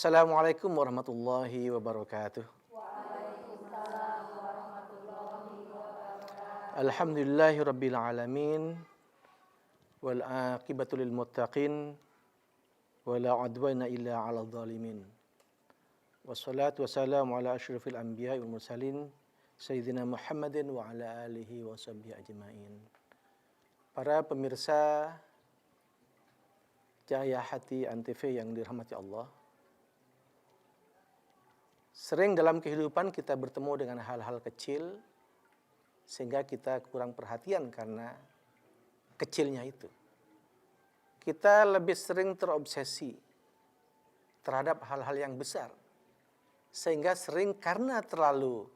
Assalamualaikum warahmatullahi wabarakatuh. Alhamdulillahi rabbil alamin wal aqibatu lil muttaqin wala udwana illa 'alal zalimin. Wassalatu wassalamu ala asyrafil anbiya'i wal mursalin sayyidina Muhammadin wa ala alihi wa sahbihi ajmain. Para pemirsa Cahaya Hati Antv yang dirahmati Allah, sering dalam kehidupan kita bertemu dengan hal-hal kecil sehingga kita kurang perhatian karena kecilnya itu. Kita lebih sering terobsesi terhadap hal-hal yang besar sehingga sering karena terlalu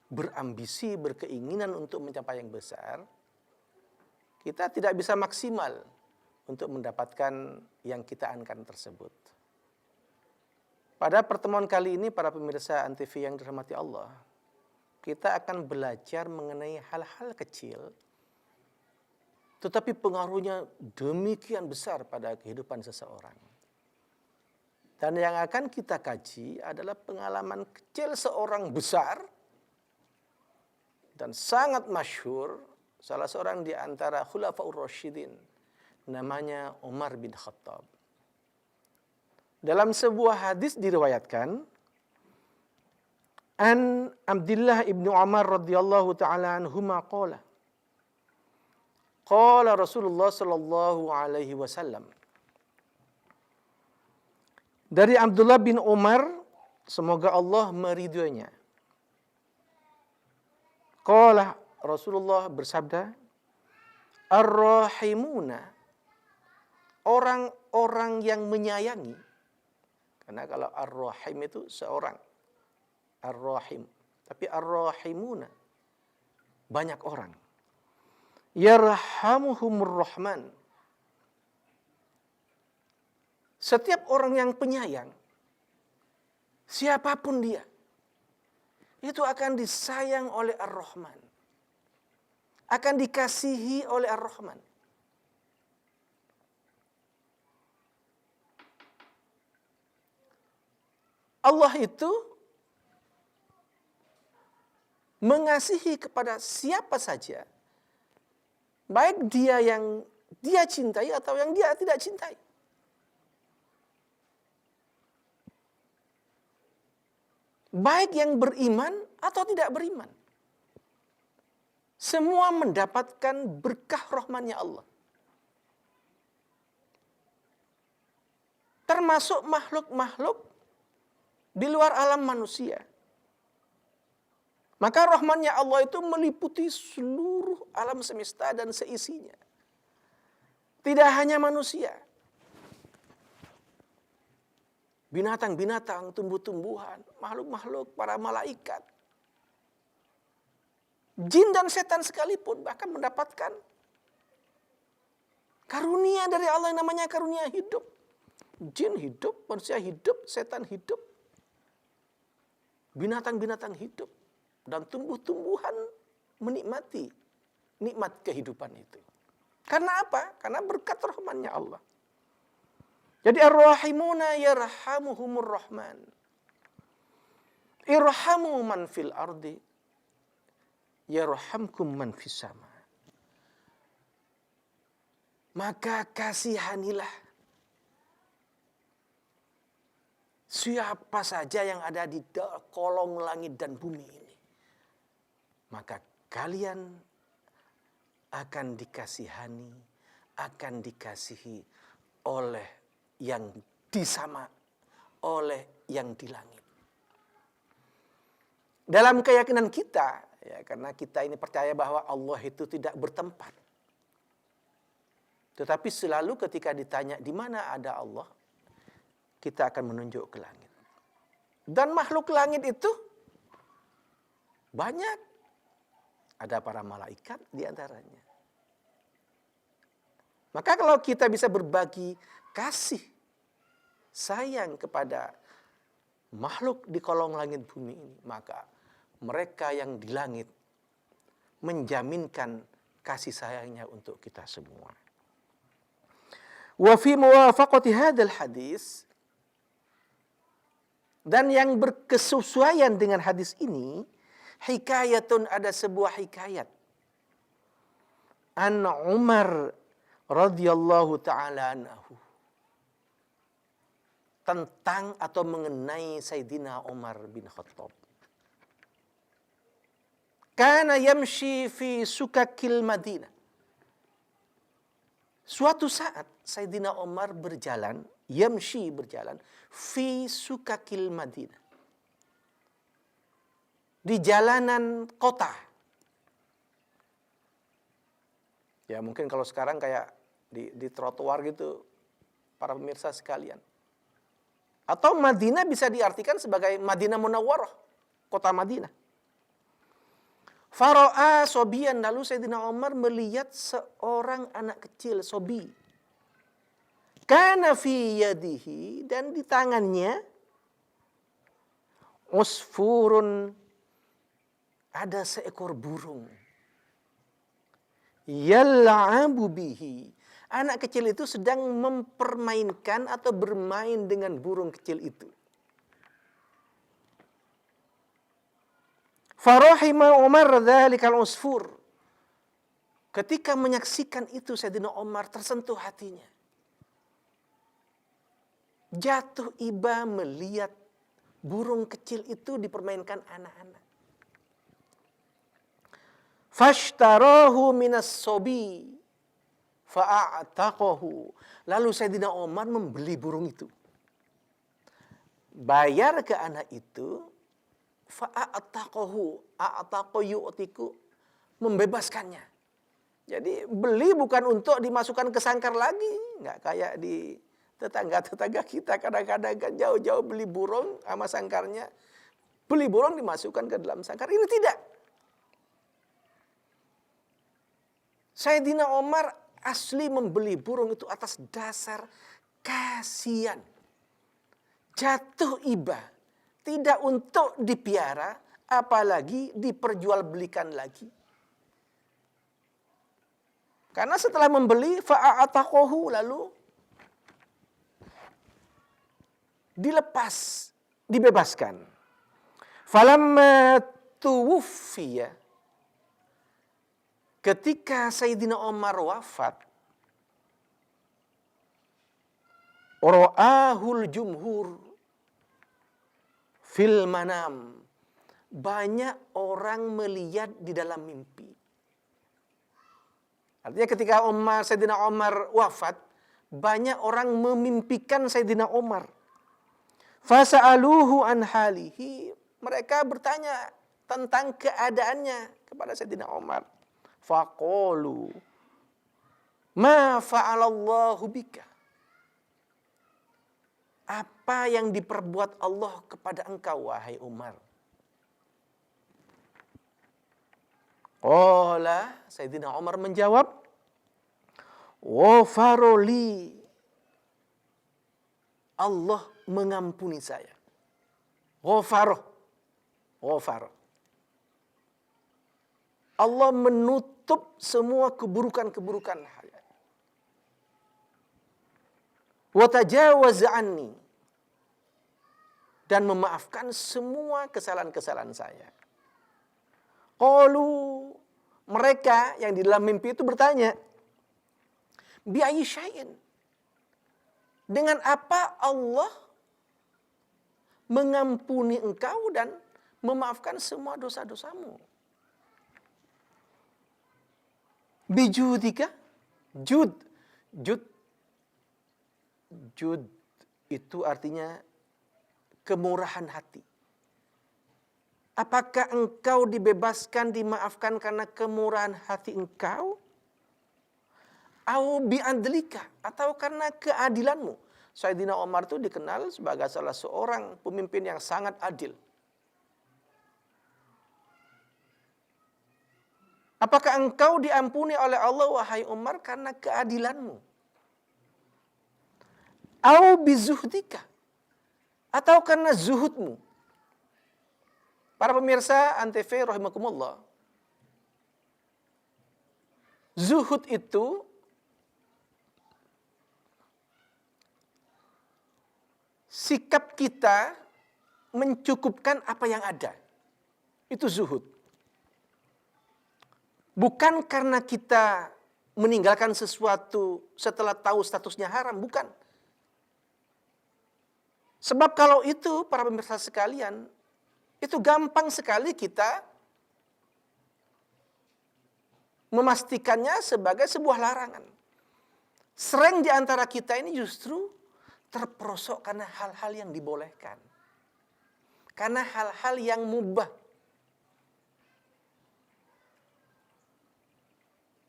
berambisi, berkeinginan untuk mencapai yang besar, kita tidak bisa maksimal untuk mendapatkan yang kita ankan tersebut. Pada pertemuan kali ini, para pemirsa Antv yang dirahmati Allah, kita akan belajar mengenai hal-hal kecil, tetapi pengaruhnya demikian besar pada kehidupan seseorang. Dan yang akan kita kaji adalah pengalaman kecil seorang besar dan sangat masyhur, salah seorang di antara Khulafaur Rasyidin, namanya Umar bin Khattab. Dalam sebuah hadis diriwayatkan, an Abdullah ibnu Umar radhiyallahu taala anhuma qala Rasulullah sallallahu alaihi wasallam. Dari Abdullah bin Umar, semoga Allah meridhoinya. Qala Rasulullah bersabda, ar-rahimuna, orang-orang yang menyayangi. Karena kalau ar-rahim itu seorang, ar-rahim. Tapi ar-rahimuna, banyak orang. Yarhamuhumur rahman. Setiap orang yang penyayang, siapapun dia, itu akan disayang oleh ar-rahman. Akan dikasihi oleh ar-rahman. Allah itu mengasihi kepada siapa saja, baik dia yang dia cintai atau yang dia tidak cintai. Baik yang beriman atau tidak beriman. Semua mendapatkan berkah rahmannya Allah. Termasuk makhluk-makhluk di luar alam manusia. Maka rahmannya Allah itu meliputi seluruh alam semesta dan seisinya. Tidak hanya manusia. Binatang-binatang, tumbuh-tumbuhan, makhluk-makhluk, para malaikat. Jin dan setan sekalipun bahkan mendapatkan karunia dari Allah yang namanya karunia hidup. Jin hidup, manusia hidup, setan hidup. Binatang-binatang hidup dan tumbuh-tumbuhan menikmati nikmat kehidupan itu. Karena apa? Karena berkat rahmannya Allah. Jadi ar-rahimuna yarhamuhumur rahman. Irhamu man fil ardi yarhamkum man fis sama. Maka kasihanilah siapa saja yang ada di kolong langit dan bumi ini. Maka kalian akan dikasihani, akan dikasihi oleh yang di sama, oleh yang di langit. Dalam keyakinan kita, ya, karena kita ini percaya bahwa Allah itu tidak bertempat. Tetapi selalu ketika ditanya di mana ada Allah, kita akan menunjuk ke langit. Dan makhluk langit itu banyak. Ada para malaikat di antaranya. Maka kalau kita bisa berbagi kasih, sayang kepada makhluk di kolong langit bumi ini, maka mereka yang di langit menjaminkan kasih sayangnya untuk kita semua. Wa fi muwafaqati hadzal hadis, Dan yang berkesesuaian dengan hadis ini, hikayatun, ada sebuah hikayat. An Umar radhiyallahu ta'ala anhu. Tentang atau mengenai Sayyidina Umar bin Khattab. Kana yamshi fi sukakil Madinah. Suatu saat Sayyidina Umar berjalan, yamshi berjalan, fi sukakil Madinah. Di jalanan kota. Ya mungkin kalau sekarang kayak di trotoar gitu, para pemirsa sekalian. Atau Madinah bisa diartikan sebagai Madinah Munawwarah, kota Madinah. Fara'a sobian, lalu Sayyidina Umar melihat seorang anak kecil, sobi. Kana fi yadihi, dan di tangannya usfurun, ada seekor burung. Yal'abu bihi, anak kecil itu sedang mempermainkan atau bermain dengan burung kecil itu. Farahima Umar dzalikal usfur. Ketika menyaksikan itu Sayyidina Umar tersentuh hatinya. Jatuh iba melihat burung kecil itu dipermainkan anak-anak. Fashtarahu minas sobi fa'ataqahu. Lalu Sayyidina Umar membeli burung itu. Bayar ke anak itu, fa'ataqahu, a'taqu yu'tiku, membebaskannya. Jadi beli bukan untuk dimasukkan ke sangkar lagi, nggak kayak di tetangga-tetangga kita kadang-kadang kan jauh-jauh beli burung sama sangkarnya, beli burung dimasukkan ke dalam sangkar. Ini tidak. Sayyidina Umar asli membeli burung itu atas dasar kasihan, jatuh iba. Tidak untuk dipiara, apalagi diperjualbelikan lagi. Karena setelah membeli, fa'ataqahu, lalu dilepas, dibebaskan. Falamma tuwuffiya, ketika Sayyidina Umar wafat, ra'ahul jumhur fil manam, banyak orang melihat di dalam mimpi. Artinya ketika Sayyidina Umar wafat, banyak orang memimpikan Sayyidina Umar. Fasa'aluhu an halihi, mereka bertanya tentang keadaannya kepada Sayyidina Umar. Faqalu ma fa'alallahu bika, apa yang diperbuat Allah kepada engkau, wahai Umar? Qala, Sayyidina Umar menjawab, wafaroli, Allah mengampuni saya. Ghafaroh. Allah menutup semua keburukan-keburukan saya. Wa tajawaza anni, dan memaafkan semua kesalahan-kesalahan saya. Qalu, mereka yang di dalam mimpi itu bertanya, bi ayyi syai'in, dengan apa Allah mengampuni engkau dan memaafkan semua dosa-dosamu? Bijudika, jud itu artinya kemurahan hati. Apakah engkau dibebaskan, dimaafkan karena kemurahan hati engkau? Au bi'adlika, atau karena keadilanmu? Sayyidina Umar itu dikenal sebagai salah seorang pemimpin yang sangat adil. Apakah engkau diampuni oleh Allah, wahai Umar, karena keadilanmu? Au bizuhdika, atau karena zuhudmu? Para pemirsa Antv rahimakumullah, zuhud itu sikap kita mencukupkan apa yang ada. Itu zuhud. Bukan karena kita meninggalkan sesuatu setelah tahu statusnya haram, bukan. Sebab kalau itu, para pemirsa sekalian, itu gampang sekali kita memastikannya sebagai sebuah larangan. Sering di antara kita ini justru terperosok karena hal-hal yang dibolehkan. Karena hal-hal yang mubah.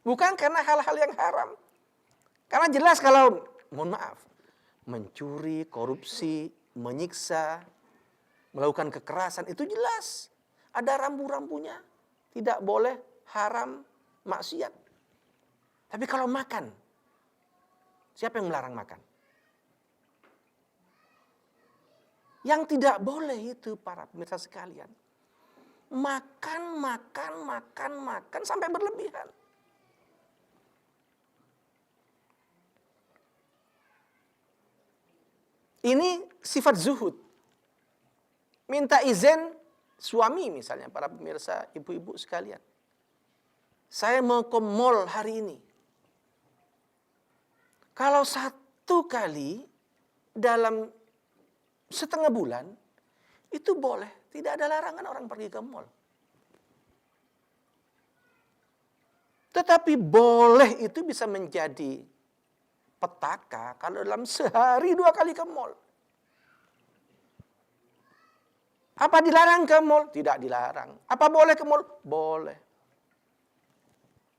Bukan karena hal-hal yang haram. Karena jelas kalau, mohon maaf, mencuri, korupsi, menyiksa, melakukan kekerasan, itu jelas. Ada rambu-rambunya. Tidak boleh, haram, maksiat. Tapi kalau makan, siapa yang melarang makan? Yang tidak boleh itu para pemirsa sekalian. Makan sampai berlebihan. Ini sifat zuhud. Minta izin suami misalnya, para pemirsa, ibu-ibu sekalian. Saya mau ke mall hari ini. Kalau satu kali dalam setengah bulan, itu boleh. Tidak ada larangan orang pergi ke mall. Tetapi boleh itu bisa menjadi petaka kalau dalam sehari 2 kali ke mall. Apa dilarang ke mall? Tidak dilarang. Apa boleh ke mall? Boleh.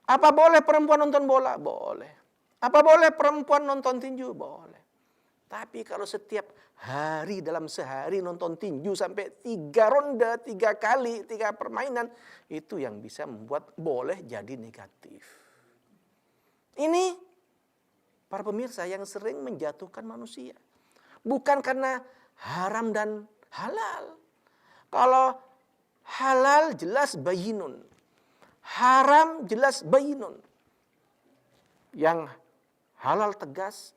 Apa boleh perempuan nonton bola? Boleh. Apa boleh perempuan nonton tinju? Boleh. Tapi kalau setiap hari dalam sehari nonton tinju sampai 3 ronde, 3 kali, 3 permainan, itu yang bisa membuat boleh jadi negatif. Ini para pemirsa yang sering menjatuhkan manusia. Bukan karena haram dan halal. Kalau halal jelas bayinun. Haram jelas bayinun. Yang halal tegas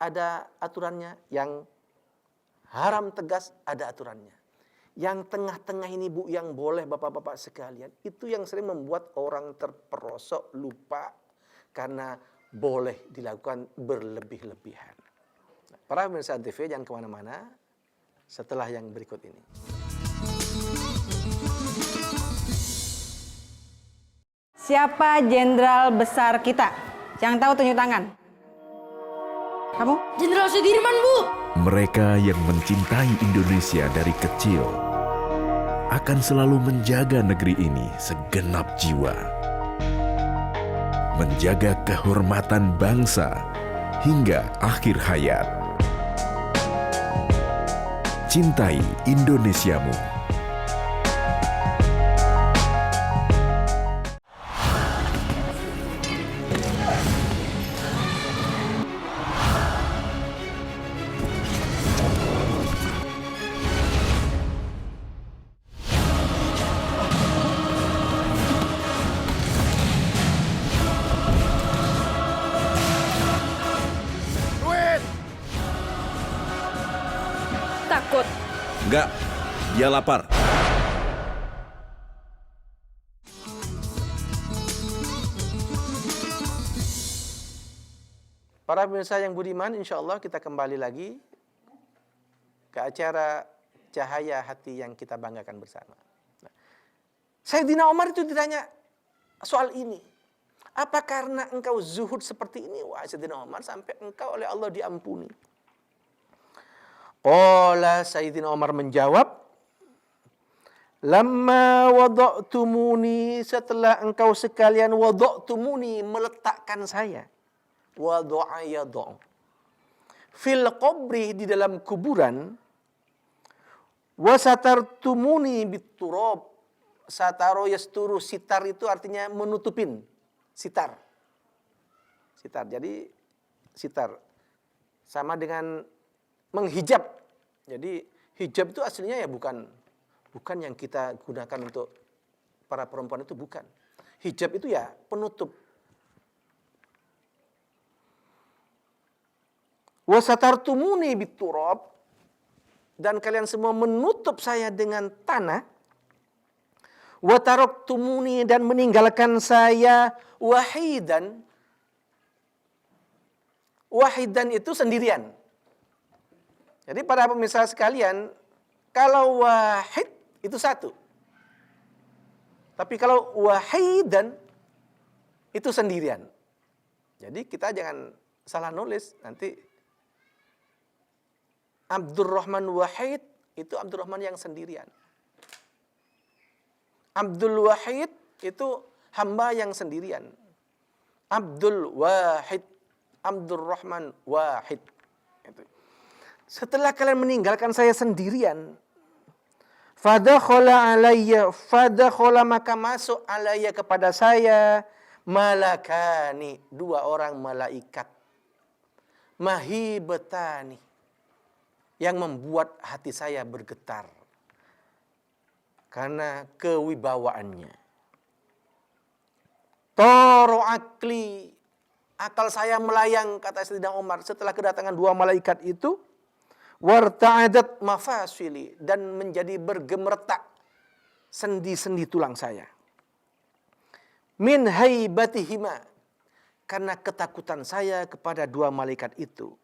ada aturannya. Yang haram tegas ada aturannya. Yang tengah-tengah ini Bu, yang boleh bapak-bapak sekalian. Itu yang sering membuat orang terperosok, lupa. Karena boleh dilakukan berlebih-lebihan. Para pemirsa TV jangan kemana-mana setelah yang berikut ini. Siapa jenderal besar kita? Yang tahu tunjuk tangan. Kamu? Jenderal Sudirman, Bu. Mereka yang mencintai Indonesia dari kecil akan selalu menjaga negeri ini segenap jiwa. Menjaga kehormatan bangsa hingga akhir hayat. Cintai Indonesiamu. Takut. Enggak, dia lapar. Para pemirsa yang budiman, insya Allah kita kembali lagi ke acara Cahaya Hati yang kita banggakan bersama. Sayyidina Umar itu ditanya soal ini. Apa karena engkau zuhud seperti ini? Wah, Sayyidina Umar sampai engkau oleh Allah diampuni. Qala Sayyidina Umar menjawab, lamma wada'tumuni, setelah engkau sekalian wada'tumuni, meletakkan saya. Wada'a yada'u. Fil qabri, di dalam kuburan. Wasatartumuni bitturab. Sataro yasturu, sitar itu artinya menutupin. Sitar. Sitar, jadi sitar. Sama dengan menghijab. Jadi hijab itu aslinya ya bukan yang kita gunakan untuk para perempuan, itu bukan. Hijab itu ya penutup. Wasatartumuni bitturab, dan kalian semua menutup saya dengan tanah, wa taraktumuni dan meninggalkan saya wahidan. Wahidan itu sendirian. Jadi para pemirsa sekalian, kalau wahid itu satu. Tapi kalau wahidan itu sendirian. Jadi kita jangan salah nulis, nanti Abdurrahman Wahid itu Abdurrahman yang sendirian. Abdul Wahid itu hamba yang sendirian. Abdul Wahid, Abdurrahman Wahid. Setelah kalian meninggalkan saya sendirian, fadakhala maka masuk alayya kepada saya malakani, dua orang malaikat, mahibatani, yang membuat hati saya bergetar karena kewibawaannya. Toro akli, akal saya melayang, kata Sayyidina Umar setelah kedatangan dua malaikat itu. Warta'adat mafasili, dan menjadi bergemertak sendi-sendi tulang saya. Min haibatihima, karena ketakutan saya kepada dua malaikat itu.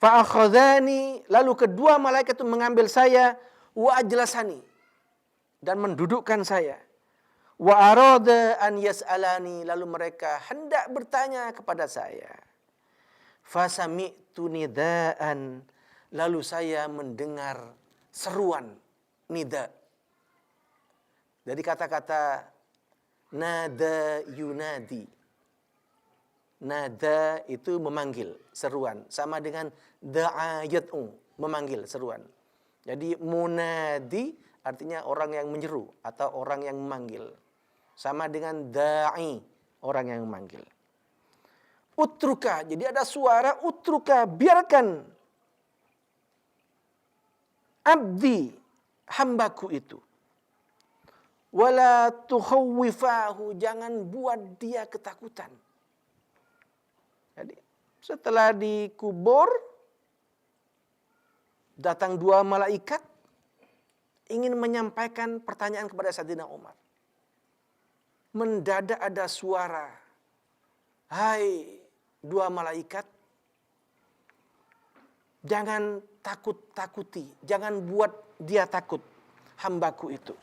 Fa'akhadhani, lalu kedua malaikat itu mengambil saya, wa ajlasani, dan mendudukkan saya. Wa arada an yas'alani, lalu mereka hendak bertanya kepada saya. Fasami'tu nidaan, lalu saya mendengar seruan, nida. Dari kata-kata nada yunadi. Nada itu memanggil, seruan. Sama dengan da'a yad'u, memanggil, seruan. Jadi munadi artinya orang yang menyeru atau orang yang memanggil. Sama dengan da'i, orang yang memanggil. Utruka, jadi ada suara utruka, biarkan abdi, hambaku itu. Wala tukhawwifahu, jangan buat dia ketakutan. Jadi setelah dikubur, datang dua malaikat ingin menyampaikan pertanyaan kepada Sayyidina Umar. Mendadak ada suara, hai dua malaikat, jangan takut-takuti, jangan buat dia takut, hambaku itu.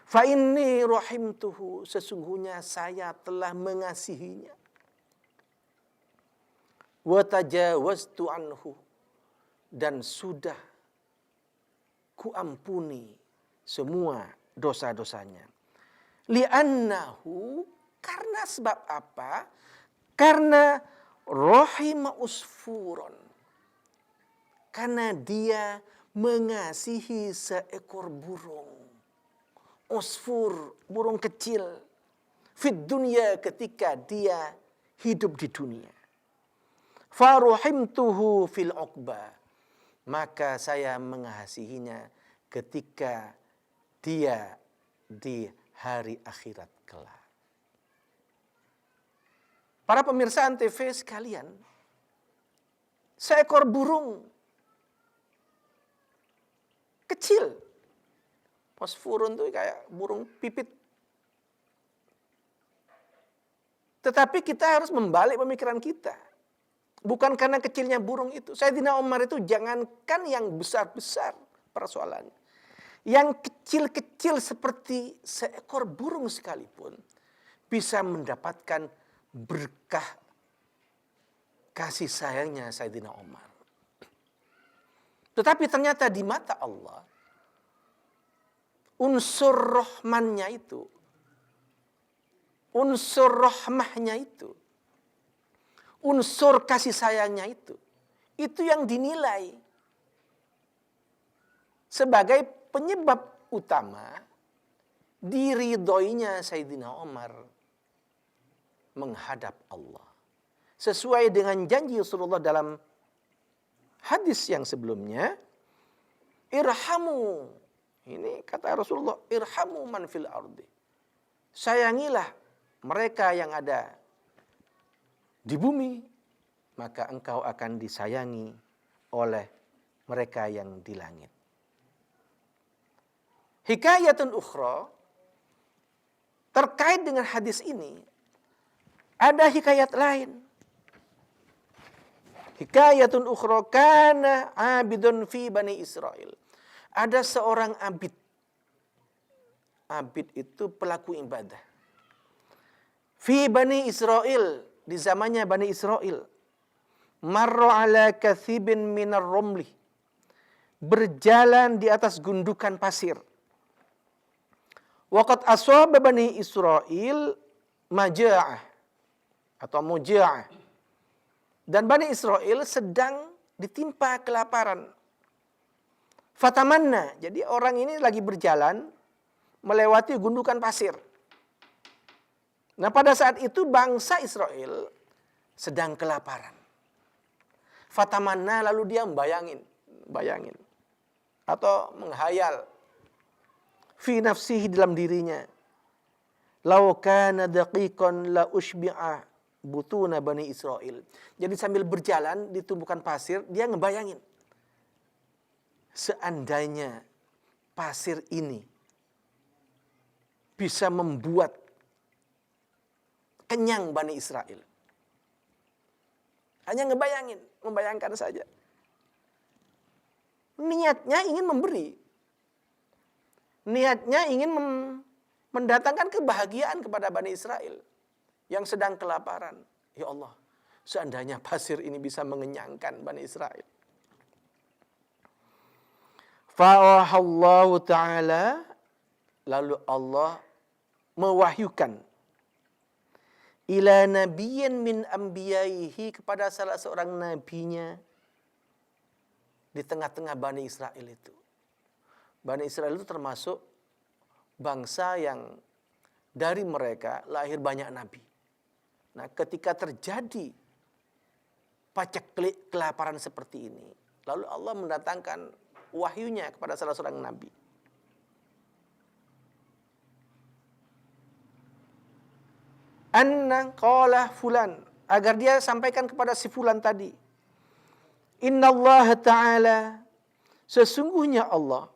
Fa inni rahimtuhu, sesungguhnya saya telah mengasihinya. Wa tajawaztu anhu, dan sudah kuampuni semua dosa-dosanya. Li'annahu, karena sebab apa? Karena rohima usfuron, karena dia mengasihi seekor burung. Usfur, burung kecil. Fid dunya, ketika dia hidup di dunia. Faruhimtuhu fil uqba, maka saya mengasihinya ketika dia di hari akhirat kelak. Para pemirsa Antv sekalian, seekor burung kecil, Usfurun itu kayak burung pipit. Tetapi kita harus membalik pemikiran kita. Bukan karena kecilnya burung itu. Sayyidina Umar itu jangankan yang besar-besar persoalannya. Yang kecil-kecil seperti seekor burung sekalipun bisa mendapatkan berkah kasih sayangnya Sayyidina Umar. Tetapi ternyata di mata Allah, unsur rahmannya itu, unsur rahmahnya itu, unsur kasih sayangnya itu yang dinilai sebagai penyebab utama diridhoinya Sayyidina Umar menghadap Allah. Sesuai dengan janji Rasulullah dalam hadis yang sebelumnya, irhamu. Ini kata Rasulullah, irhamu man fil ardi. Sayangilah mereka yang ada di bumi, maka engkau akan disayangi oleh mereka yang di langit. Hikayatun ukhra, terkait dengan hadis ini, ada hikayat lain. Hikayatun ukhra, kana abidun fi Bani Israel. Ada seorang abid. Abid itu pelaku ibadah. Fi Bani Israel, di zamannya Bani Israel. Marra ala kathibin minar romli. Berjalan di atas gundukan pasir. Waqad asaba Bani Israel maja'ah atau muja'ah. Dan Bani Israel sedang ditimpa kelaparan. Fatamanna, jadi orang ini lagi berjalan melewati gundukan pasir. Nah, pada saat itu bangsa Israel sedang kelaparan. Fatamanna, lalu dia bayangin atau menghayal fi nafsihi, dalam dirinya. Lau kana daqiqan la ushbi'a butuna Bani Israel. Jadi sambil berjalan di tumpukan pasir, dia ngebayangin. Seandainya pasir ini bisa membuat kenyang Bani Israel. Hanya membayangkan saja. Niatnya ingin memberi. Niatnya ingin mendatangkan kebahagiaan kepada Bani Israel yang sedang kelaparan. Ya Allah, seandainya pasir ini bisa mengenyangkan Bani Israel. Fa'ahallahu ta'ala, lalu Allah mewahyukan ila nabiyyin min anbiyaihi, kepada salah seorang nabinya di tengah-tengah Bani Israel itu. Bani Israel itu termasuk bangsa yang dari mereka lahir banyak nabi. Nah, ketika terjadi paceklik kelaparan seperti ini, lalu Allah mendatangkan wahyunya kepada salah seorang nabi. Anna qala fulan, agar dia sampaikan kepada si fulan tadi. Innallaha ta'ala, sesungguhnya Allah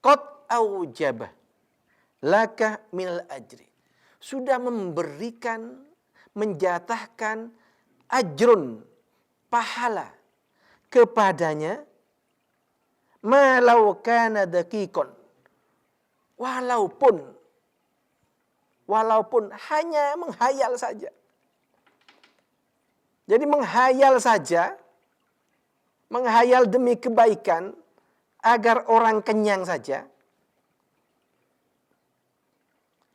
qad aujaba laka minal ajri, sudah memberikan, menjatahkan ajrun, pahala kepadanya, malau kana daqiqan, walaupun hanya menghayal saja. Jadi menghayal saja, menghayal demi kebaikan agar orang kenyang saja,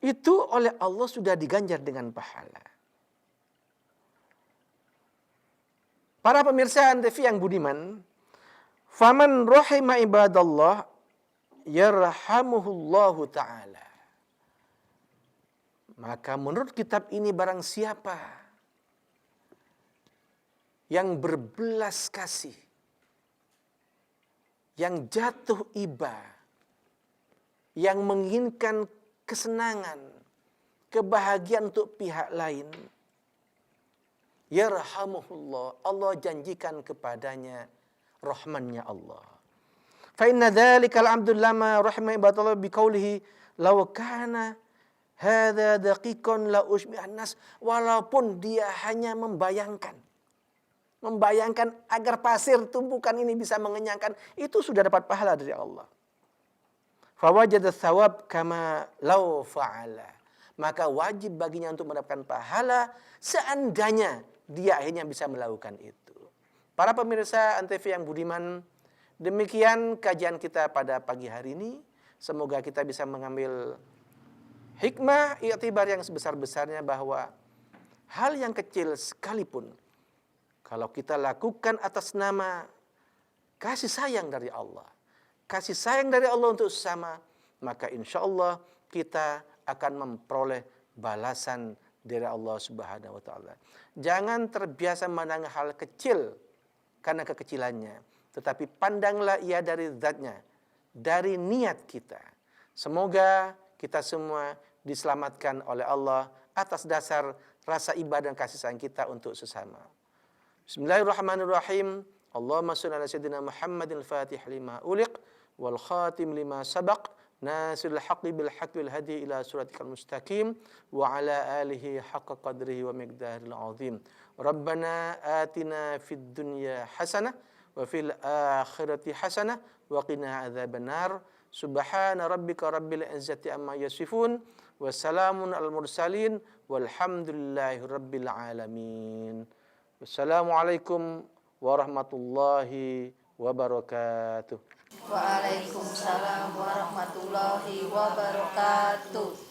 itu oleh Allah sudah diganjar dengan pahala. Para pemirsa Antv yang budiman, faman rahima ibadallah yarhamuhullahu ta'ala. Maka menurut kitab ini, barang siapa yang berbelas kasih, yang jatuh iba, yang menginginkan kesenangan, kebahagiaan untuk pihak lain, yarhamuhullah, Allah janjikan kepadanya rahmannya Allah. Fa inna dzalikal abdu lama rahima ibadallah biqaulihi law kana hadza daqiqan la ushbi'an nas, walaupun dia hanya membayangkan agar pasir tumpukan ini bisa mengenyangkan, itu sudah dapat pahala dari Allah. Fawajada thawab kama law fa'ala, maka wajib baginya untuk mendapatkan pahala seandainya dia akhirnya bisa melakukan itu. Para pemirsa Antv yang budiman, demikian kajian kita pada pagi hari ini. Semoga kita bisa mengambil hikmah, iktibar yang sebesar-besarnya, bahwa hal yang kecil sekalipun, kalau kita lakukan atas nama kasih sayang dari Allah, kasih sayang dari Allah untuk sesama, maka insya Allah kita akan memperoleh balasan dari Allah Subhanahu wa ta'ala. Jangan terbiasa memandang hal kecil karena kekecilannya, tetapi pandanglah ia dari zatnya, dari niat kita. Semoga kita semua diselamatkan oleh Allah atas dasar rasa ibadah dan kasih sayang kita untuk sesama. Bismillahirrahmanirrahim. Allahumma shalli ala sayyidina Muhammadil Fatih lima uliq wal khatim lima sabaq nasiril haqqi bil haqqi wal hadi ila siratikal mustaqim wa ala alihi haqqa qadrihi wa miqdaril azim. Rabbana atina fid dunya hasanah wa fil akhirati hasanah wa qina adzabannar. Subhana rabbika rabbil izzati amma yasifun wa salamun al mursalin walhamdulillahi rabbil alamin. Wassalamualaikum warahmatullahi wabarakatuh. Waalaikumsalam warahmatullahi wabarakatuh.